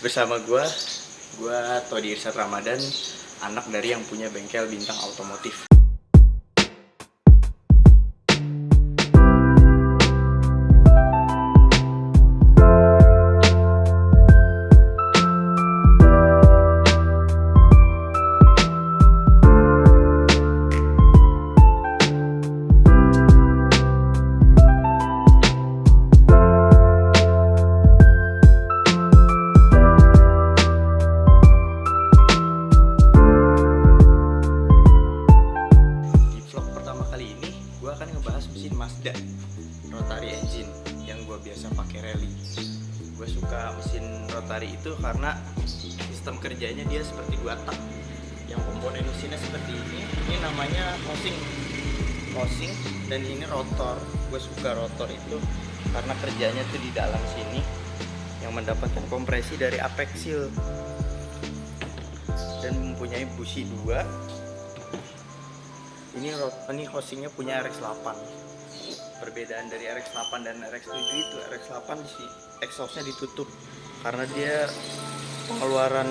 bersama gue Todi Irsyad Ramadan, anak dari yang punya bengkel Bintang Otomotif. Mesin Mazda rotary engine yang gue biasa pakai rally. Gue suka mesin rotary itu karena sistem kerjanya dia seperti dua tak. Yang komponen mesinnya seperti ini namanya housing dan ini rotor. Gue suka rotor itu karena kerjanya tuh di dalam sini yang mendapatkan kompresi dari apex seal dan mempunyai busi 2. Ini housingnya punya RX8. Perbedaan dari RX8 dan RX7 itu RX8 exhaustnya ditutup karena dia pengeluaran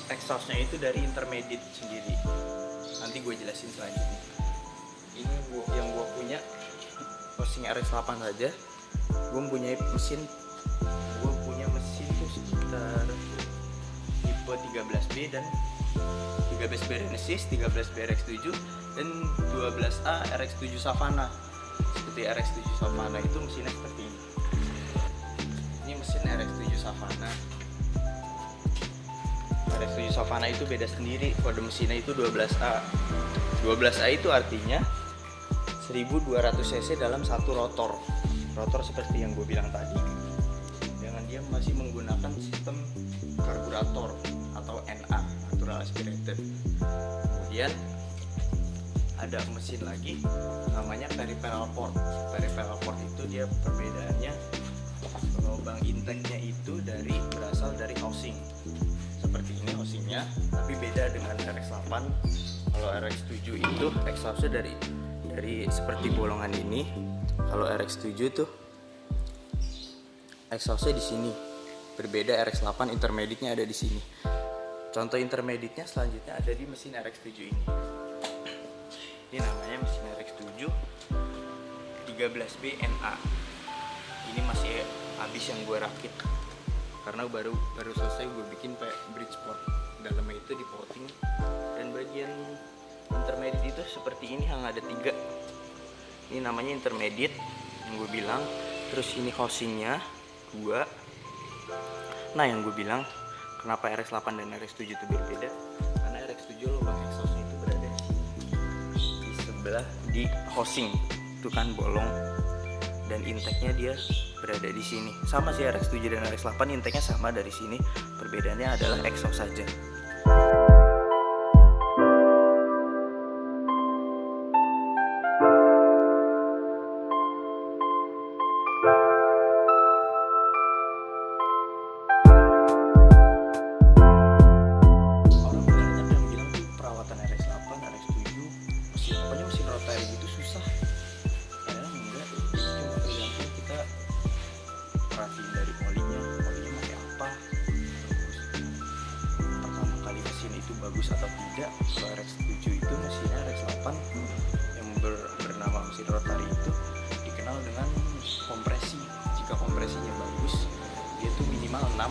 exhaustnya itu dari intermediate sendiri. Nanti gue jelasin selanjutnya. Ini yang gue punya housing RX8 saja. Gue punya mesin tuh sekitar tipe 13B dan 13B Renesis, 13B RX7 dan 12A RX7 Savana. Seperti RX7 Savana itu mesinnya seperti ini. Ini mesin RX7 Savana. RX7 Savana itu beda sendiri, kode mesinnya itu 12A. 12A itu artinya 1200 cc dalam satu rotor. Rotor seperti yang gue bilang tadi. Dengan dia masih menggunakan sistem karburator atau NA, natural aspirated. Kemudian ada mesin lagi namanya peripheral port. Peripheral port itu dia perbedaannya lubang intake-nya itu berasal dari housing. Seperti ini housingnya, tapi beda dengan RX8. Kalau RX7 itu exhaustnya dari seperti bolongan ini. Kalau RX7 tuh exhaustnya di sini. Berbeda RX8 intermediate-nya ada di sini. Contoh intermediate-nya selanjutnya ada di mesin RX7 ini. Ini namanya mesin RX7 13B NA. Ini masih habis yang gue rakit karena baru selesai gue bikin kayak bridge port. Dalamnya itu di porting dan bagian intermediate itu seperti ini yang ada 3. Ini namanya intermediate yang gue bilang. Terus ini housingnya 2. Nah, yang gue bilang kenapa RX8 dan RX7 itu berbeda? Karena RX7 lubang exhaustnya itu berada di sebelah di housing, itu kan bolong, dan intake-nya dia berada di sini. Sama sih RX7 dan RX8 intake-nya sama dari sini. Perbedaannya adalah exhaust saja. Bagus atau tidak. Kalau RX7 itu mesinnya RX8 yang bernama mesin rotary itu dikenal dengan kompresi. Jika kompresinya bagus, dia tuh minimal 6.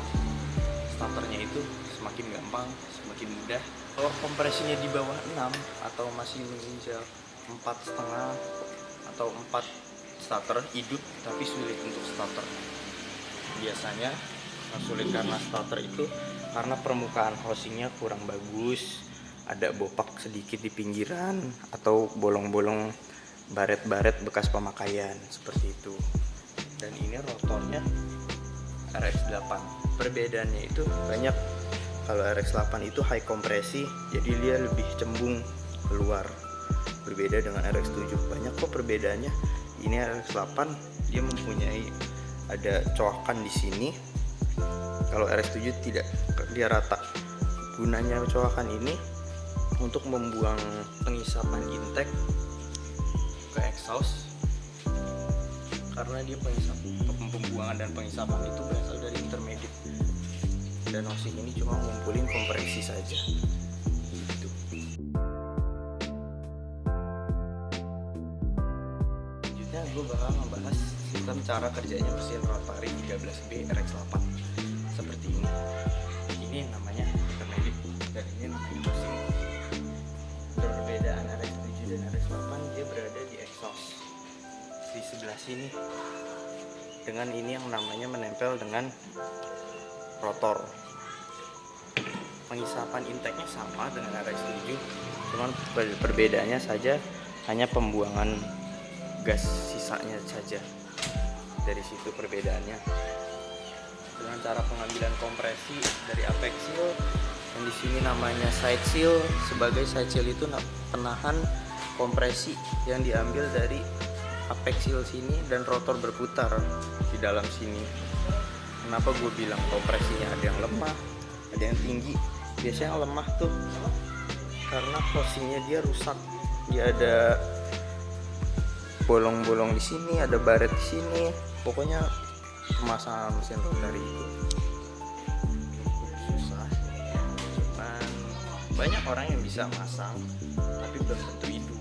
Starternya itu semakin gampang, semakin mudah. Kalau kompresinya di bawah 6 atau masih menginjak 4,5 atau 4 starter hidup tapi sulit untuk starter. Biasanya sulit karena starter itu karena permukaan housingnya kurang bagus, ada bopak sedikit di pinggiran atau bolong-bolong baret-baret bekas pemakaian seperti itu. Dan ini rotornya RX8. Perbedaannya itu banyak. Kalau RX8 itu high kompresi, jadi dia lebih cembung keluar. Berbeda dengan RX7. Banyak kok perbedaannya. Ini RX8 dia mempunyai ada coakan di sini. Kalau RX7 tidak, dia rata. Gunanya coakan ini untuk membuang pengisapan intake ke exhaust karena dia pembuangan dan pengisapan itu berasal dari intermediate, dan housing ini cuma ngumpulin kompresi saja gitu. Selanjutnya gue bakal membahas tentang cara kerjanya mesin rotary 13B RX8 seperti ini. Ini namanya intermediate dan ini namanya housing. Perbedaan RX7 dan RX8, dia berada di exhaust di sebelah sini, dengan ini yang namanya menempel dengan rotor. Pengisapan intake-nya sama dengan RX7, cuman perbedaannya saja hanya pembuangan gas sisanya saja. Dari situ perbedaannya. Dengan cara pengambilan kompresi dari apex seal, yang di sini namanya side seal. Sebagai side seal itu penahan kompresi yang diambil dari apex seal sini dan rotor berputar di dalam sini. Kenapa gue bilang kompresinya ada yang lemah, ada yang tinggi? Biasanya yang lemah tuh karena housingnya dia rusak. Dia ada bolong-bolong di sini, ada baret di sini. Pokoknya pemasangan mesin rotary itu cukup susah. Cuman banyak orang yang bisa masang, tapi belum tentu itu.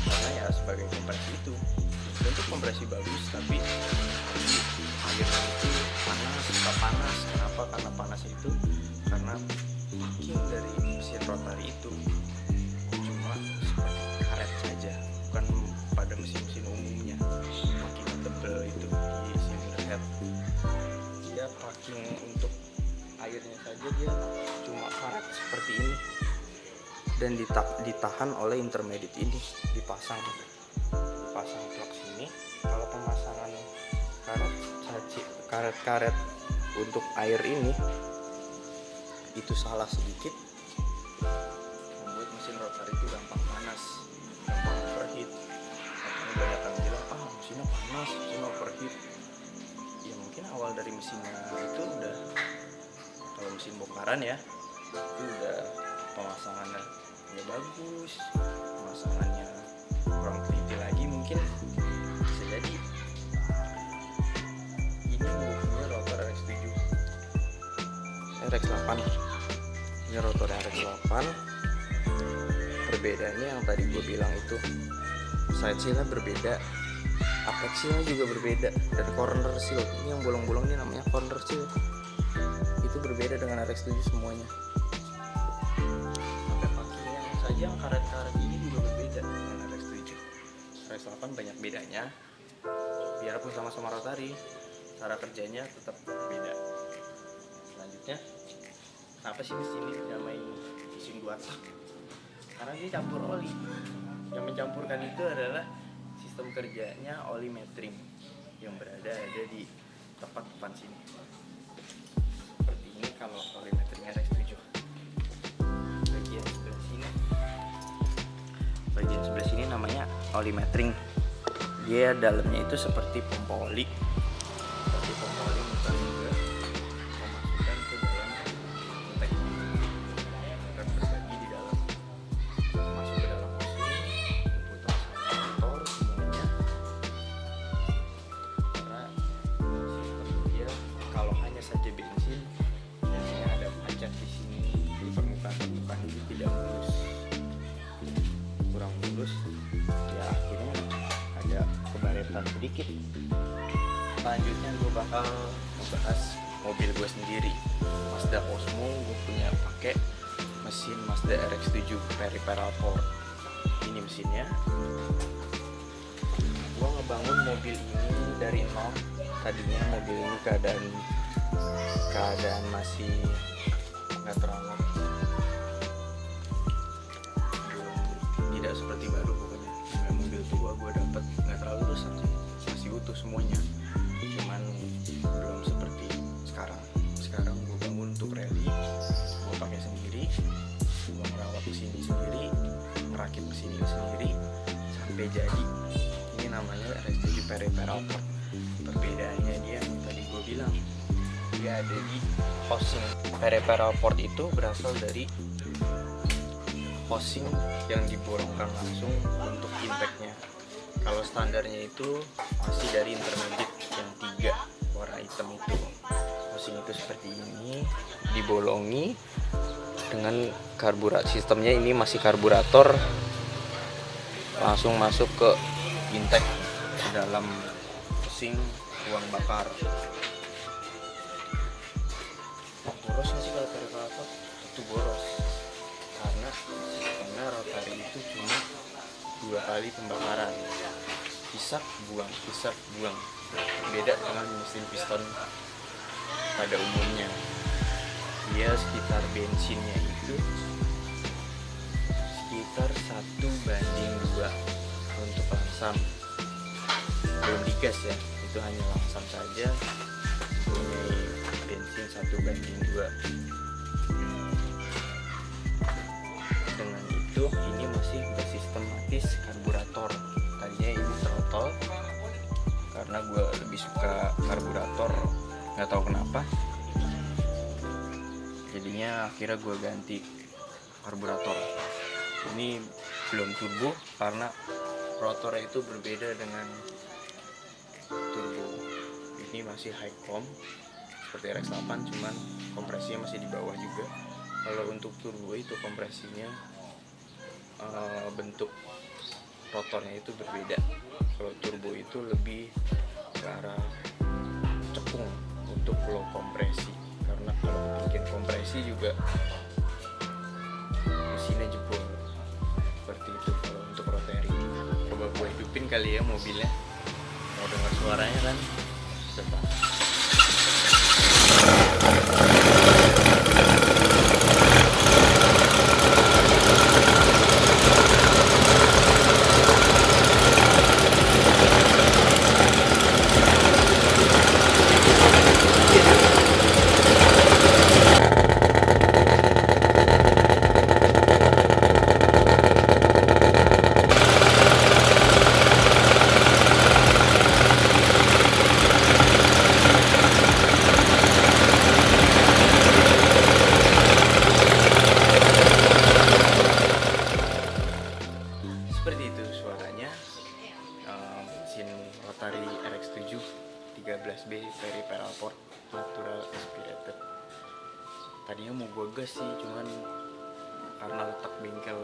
Karena ya sebagai kompresi itu bentuk kompresi bagus, tapi akhirnya itu panas. Kenapa? Karena panas itu karena makin dari mesin rotary itu cuma seperti karet saja, bukan pada mesin-mesin umumnya. Makin tebal itu di cylinder head, dia packing untuk airnya saja dia cuma karet seperti ini, dan ditahan oleh intermediate ini, dipasang plug sini. Kalau pemasangan karet untuk air ini itu salah sedikit, membuat mesin rotary itu gampang panas, gampang overheat. Makanya banyak yang bilang, mesinnya panas, mesin overheat. Ya mungkin awal dari mesinnya itu udah, kalau mesin bongkaran ya, itu udah pemasangannya ya bagus, pemasangannya kurang teliti lagi mungkin, bisa jadi. Ini bukannya rotor RX8, ini rotor RX8. Perbedaannya yang tadi gue bilang itu side seal-nya berbeda, apex seal-nya juga berbeda, dan corner seal, ini yang bolong-bolong ini namanya corner seal, itu berbeda dengan RX7 semuanya. Sampai packingnya saja yang karet-karet ini juga berbeda dengan RX7. RX8 banyak bedanya, biarpun sama-sama rotary, cara kerjanya tetap beda. Selanjutnya, kenapa sih mesin ini dinamai mesin 2 tak? Karena dia campur oli. Yang mencampurkan itu adalah sistem kerjanya oli metering yang ada di tepat depan sini. Seperti ini kalau oli metering RX7. Bagian sebelah sini namanya oli metering. Dia dalamnya itu seperti pompa oli. Seperti pompa oli muter juga memasukkan ke dalam intake dan berbagi di dalam, masuk ke dalam mesin, diputar sama motor semuanya. Karena sistem dia kalau hanya saja bensin, biasanya ada pajak di sini, di permukaan ini tidak mulus, kurang mulus, ya akhirnya ada kebaretan sedikit. Selanjutnya gue bakal membahas mobil gue sendiri, Mazda Cosmo. Gue punya pakai mesin Mazda RX7 peripheral port. Ini mesinnya. Gue ngebangun mobil ini dari nol. Tadinya mobil ini keadaan masih nggak terlalu, tidak seperti baru. Pokoknya mobil tua gue dapet nggak terlalu rusak sih, masih utuh semuanya, cuman belum seperti sekarang gue bangun untuk rally, gue pakai sendiri, gue merawat mesin ini sendiri, merakit mesin ini sendiri sampai jadi. Ini namanya RX7 peripheral port. Perbedaannya dia yang tadi gue bilang, dia ada di housing. Peripheral port itu berasal dari housing yang dibolongkan langsung untuk intake-nya. Kalau standarnya itu masih dari intermediate yang 3 warna hitam itu. Mesin itu seperti ini, dibolongi dengan karburator. Sistemnya ini masih karburator, langsung masuk ke intake ke dalam mesin ruang bakar. Boros nggak sih kalau variator? Itu boros karena rotary itu cuma 2 kali pembakaran, hisap buang. Beda dengan mesin piston pada umumnya. Dia sekitar bensinnya itu sekitar 1:2 untuk langsam, belum digas ya, itu hanya langsam saja mempunyai bensin 1:2. Dengan itu ini masih bersistematis karburator. Tadinya ini throttle karena gue lebih suka karburator, nggak tahu kenapa, jadinya akhirnya gue ganti karburator. Ini belum turbo karena rotornya itu berbeda dengan turbo. Ini masih high comp seperti RX-8, cuman kompresinya masih di bawah juga. Kalau untuk turbo itu kompresinya bentuk rotornya itu berbeda. Kalau turbo itu lebih ke arah cekung untuk low kompresi, karena kalau bikin kompresi juga mesinnya jebol. Seperti itu kalau untuk rotary. Coba gue hidupin kali ya mobilnya, mau dengar suaranya kan. Coba. Seperti itu suaranya mesin rotary RX7 13B peripheral port natural aspirated. Tadinya mau gue gas sih, cuman karena letak bengkel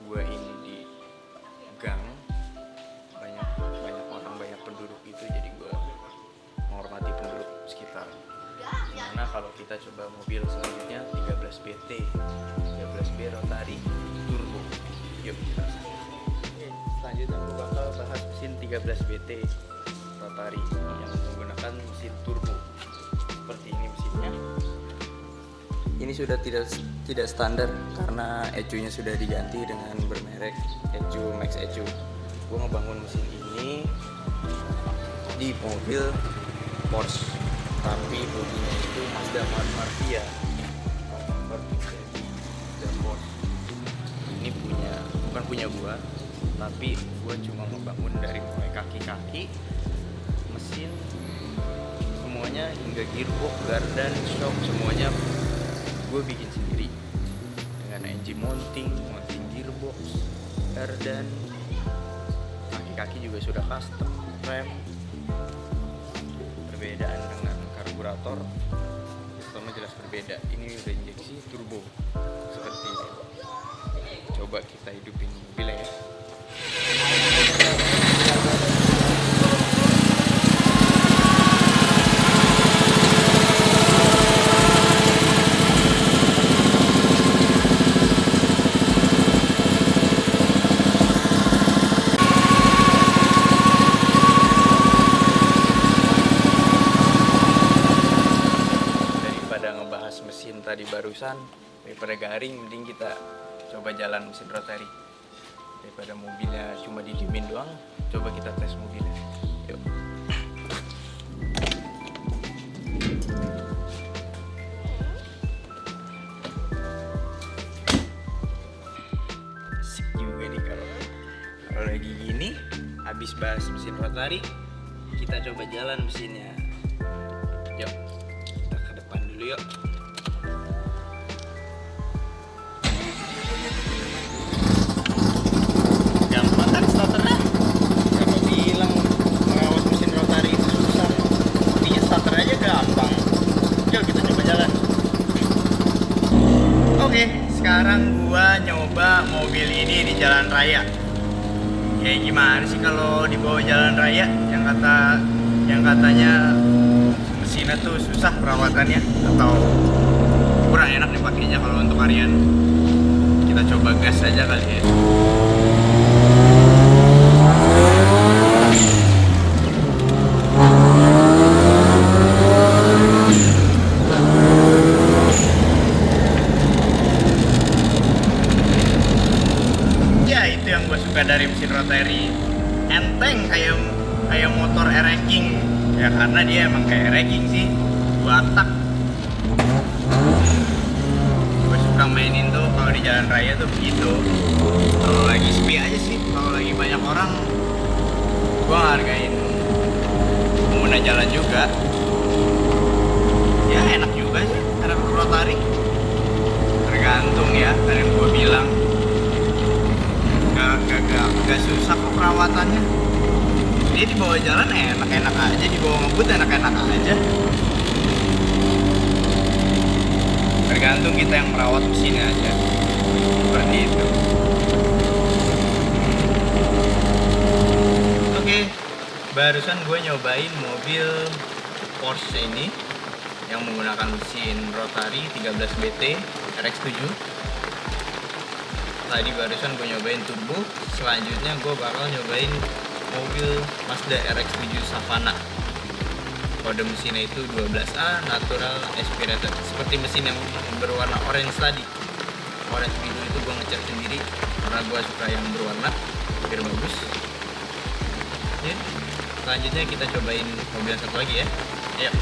gue ini di gang, banyak orang, banyak penduduk itu, jadi gue menghormati penduduk sekitar. Gimana kalau kita coba mobil selanjutnya 13BT, 13B rotary turbo. Yuk kita. Selanjutnya gue bakal bahas mesin 13BT rotary yang menggunakan mesin turbo. Seperti ini mesinnya. Ini sudah tidak standar karena ECU-nya sudah diganti dengan bermerek ECU Max ECU. Gue ngebangun mesin ini di mobil Porsche, tapi bodinya itu Mazda Marvia. Mazda Porsche. Ini bukan punya gue, tapi gue cuma membangun dari mulai kaki-kaki, mesin, semuanya hingga gearbox, gardan, shock, semuanya gue bikin sendiri dengan engine mounting gearbox, gardan, kaki-kaki juga sudah custom, rem. Perbedaan dengan karburator, sistemnya jelas berbeda. Ini udah injeksi turbo seperti ini. Coba kita hidupin mobilnya ya. Mesin tadi barusan, daripada garing, mending kita coba jalan mesin rotary. Daripada mobilnya cuma didiemin doang, coba kita tes mobilnya. Yuk. Sip juga nih kalau lagi gini, habis bahas mesin rotary, kita coba jalan mesinnya. Yuk, kita ke depan dulu yuk. Gampang kan starternya? sekarang gua nyoba mobil ini di jalan raya. Kayak gimana sih kalau dibawa jalan raya? Yang katanya mesinnya tuh susah perawatannya atau kurang enak dipakainya kalau untuk harian. Kita coba gas aja kali ya. Yang gue suka dari mesin rotary, enteng kayak motor e-racing ya, karena dia emang kayak e-racing sih, 2 tak. Gue suka mainin tuh kalau di jalan raya tuh begitu. Kalau lagi sepi aja sih, kalau lagi banyak orang gue hargain pengguna jalan juga ya, enak juga sih ada rotary, tergantung ya kan yang gue bilang. Gak susah kok perawatannya. Dia dibawa jalan enak-enak aja, dibawa ngebut enak-enak aja. Tergantung kita yang merawat mesinnya aja. Seperti itu. Oke, barusan gue nyobain mobil Porsche ini yang menggunakan mesin rotary 13 BT RX7. Tadi barusan gue nyobain turbo, selanjutnya gue bakal nyobain mobil Mazda RX-7 Savana. Kode mesinnya itu 12A Natural Aspirated, seperti mesin yang berwarna orange tadi. Orange biru itu gue ngecat sendiri karena gue suka yang berwarna biar bagus. Ya, selanjutnya kita cobain mobil yang satu lagi ya. Ayo.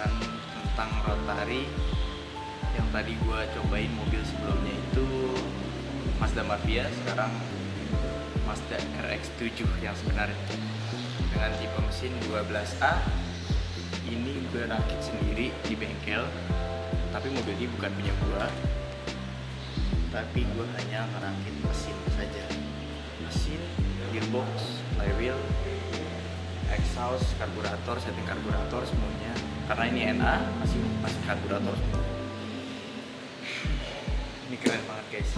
Tentang rotary yang tadi gue cobain. Mobil sebelumnya itu Mazda Marvia, sekarang Mazda RX-7 yang sebenarnya dengan tipe mesin 12A. Ini gue rakit sendiri di bengkel, tapi mobil ini bukan punya gue, tapi gue hanya ngerakit mesin saja. Mesin, gearbox, flywheel, exhaust, karburator, setting karburator semuanya. Karena ini NA, masih karburator semua. Ini keren banget guys.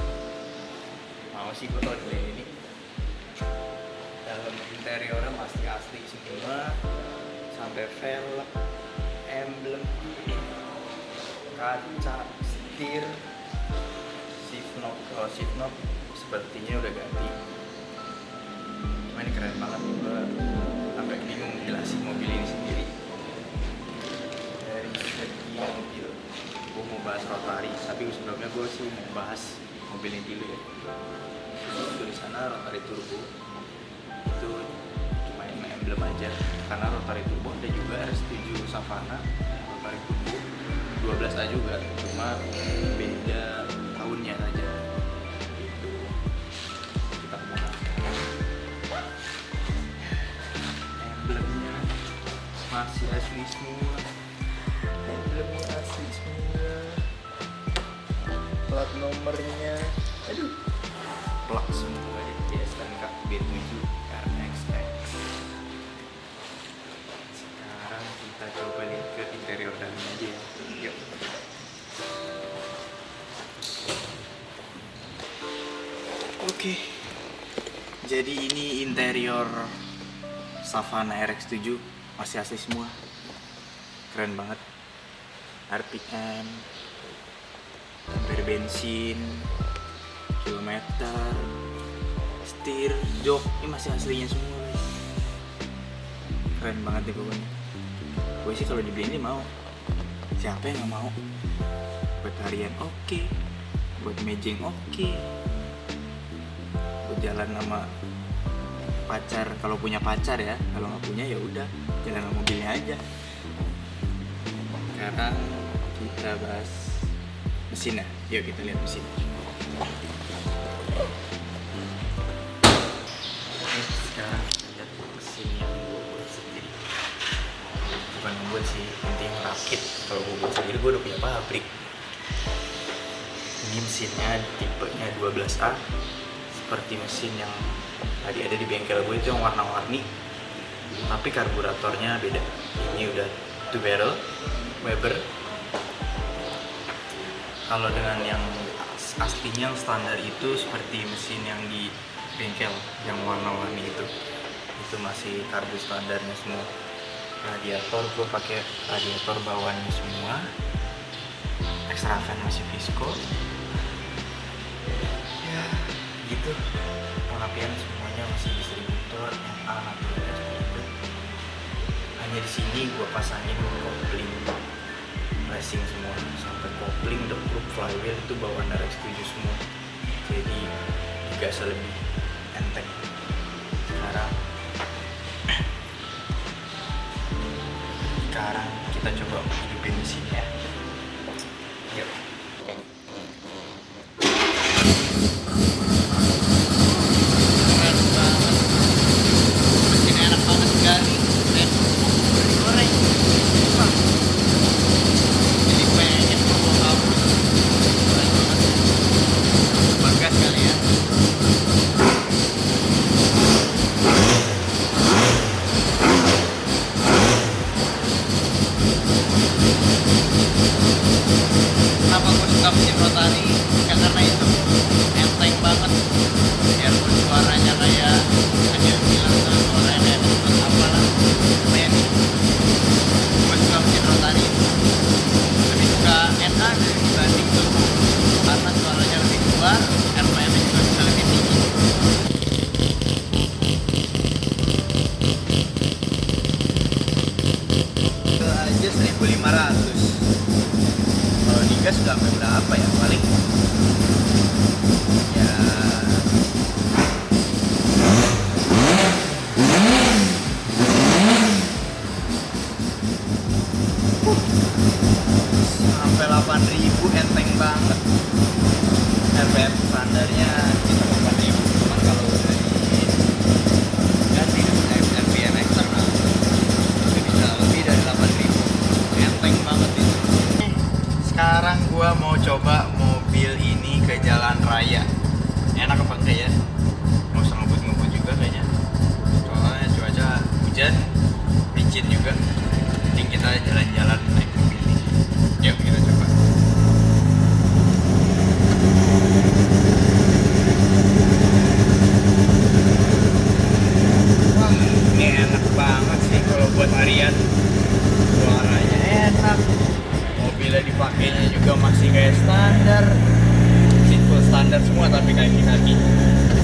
Mau sih gue tau di ini. Dalam interiornya masih asli semua, sampai velg, emblem, kaca, setir, shift knob. Kalau shift knob sepertinya udah ganti. Cuma ini keren banget, gue sampai bingung jelasin mobil ini sendiri. Dari segi mobil, gue mau bahas rotary, tapi sebelumnya gue sih mau bahas mobil ini dulu ya. Itu di sana rotary turbo, itu cuma emblem aja, karena rotary turbo ada juga RX-7 Savana rotary turbo 12A juga, cuma beda tahunnya aja. Kita bahas emblemnya masih asli semua, emblemnya asli semua, plat nomornya, aduh, plak semua ya, STNK B7 RXX. Sekarang kita coba lihat ke interior dalamnya aja ya. Yuk. Oke, jadi ini interior Savana RX-7, masih asli semua, keren banget. RPM, ampere bensin, kilometer, setir, jok, ini masih aslinya semua guys. Keren banget deh pokoknya. Gue sih kalau dibeli ini mau, siapa yang gak mau? Buat harian oke, buat mejeng oke, buat jalan sama pacar kalau punya pacar ya. Kalau nggak punya ya udah jalan sama mobilnya aja. Sekarang kita bahas mesinnya. Yuk kita lihat mesin. Sekarang kita lihat mesin yang gue buat sendiri. Bukan membuat sih, intinya ngerakit. Kalau gue buat sendiri gue udah punya pabrik. Ini mesinnya tipenya 12A, seperti mesin yang tadi ada di bengkel gue itu yang warna-warni. tapi karburatornya beda. Ini udah 2 barrel Weber. Kalau dengan yang aslinya yang standar itu seperti mesin yang di bengkel yang warna-warni itu masih karbu standarnya semua. Radiator gue pakai radiator bawahnya semua, extra fan masih Visco ya gitu. Pengapian semuanya masih distributor NA naturalnya seperti itu. Hanya di sini gue pasangin kopling racing semua, sampai kopling depruk flywheel itu bawaan RX 7 semua, jadi digas lebih enteng. Sekarang kita coba hidupin mesinnya. Yuk. Keren banget. Mesinnya enak banget, garing, goreng. Jadi pengen bawa kabur. Keren banget. Bagas kali ya. Kenapa gue suka mesin rotari? Ya karena itu enteng banget, biarpun suaranya kayak hanya bilang suaranya apalah, lumayan. Gue suka mesin rotari, lebih suka NA dibanding turbo karena suaranya lebih keluar, RPM juga bisa lebih tinggi. Itu aja 1.500. Kalau digas nggak berapa ya, paling ya sampai 8.000, enteng banget. RPM standarnya kita 8.000, cuman kalau udah diganti dengan RPM eksternal itu bisa lebih dari 8.000, enteng banget itu. Sekarang gua mau coba mobil ini ke jalan raya. Enak apa enggak ya? Mau usah ngebut-ngebut juga kayaknya. Soalnya cuaca hujan, licin juga. Mending kita jalan-jalan naik mobil ini. Yuk kita coba. Wah, ini enak banget sih kalau buat harian. Suaranya enak. Mobilnya dipakainya juga masih kayak standar, full standar semua, tapi kaki-kaki.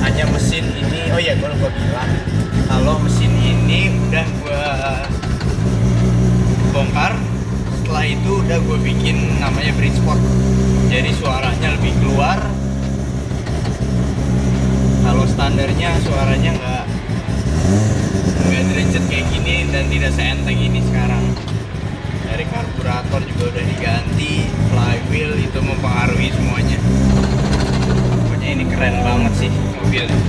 Hanya mesin ini, oh ya gue lupa bilang, kalau mesin ini udah gue bongkar, setelah itu udah gue bikin namanya Bridgeport, jadi suaranya lebih keluar. Kalau standarnya suaranya nggak derajat kayak gini dan tidak seenteng ini sekarang. Dari karburator juga udah diganti, flywheel itu mempengaruhi semuanya. Pokoknya ini keren banget sih mobilnya.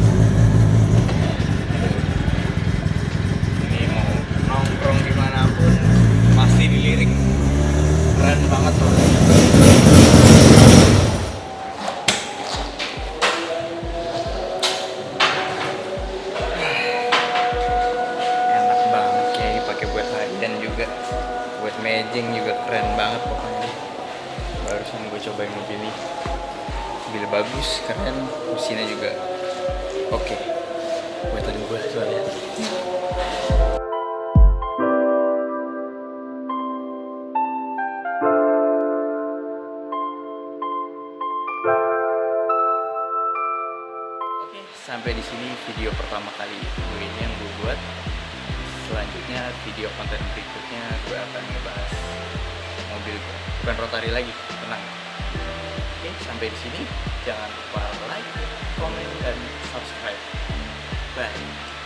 Ini mau nongkrong dimanapun pasti dilirik. Keren banget loh. Enak banget, kayak dipakai buat harian juga. Buat mejeng juga keren banget pokoknya. Barusan gue cobain mobil ini, mobil bagus, keren, mesinnya juga oke. Buatan gue soalnya. Oke, sampai di sini video pertama kali ini yang gue buat. Selanjutnya video konten berikutnya gue akan ngebahas mobil gue, bukan rotari lagi, tenang. Oke, sampai di sini jangan lupa like, comment, dan subscribe. Bye.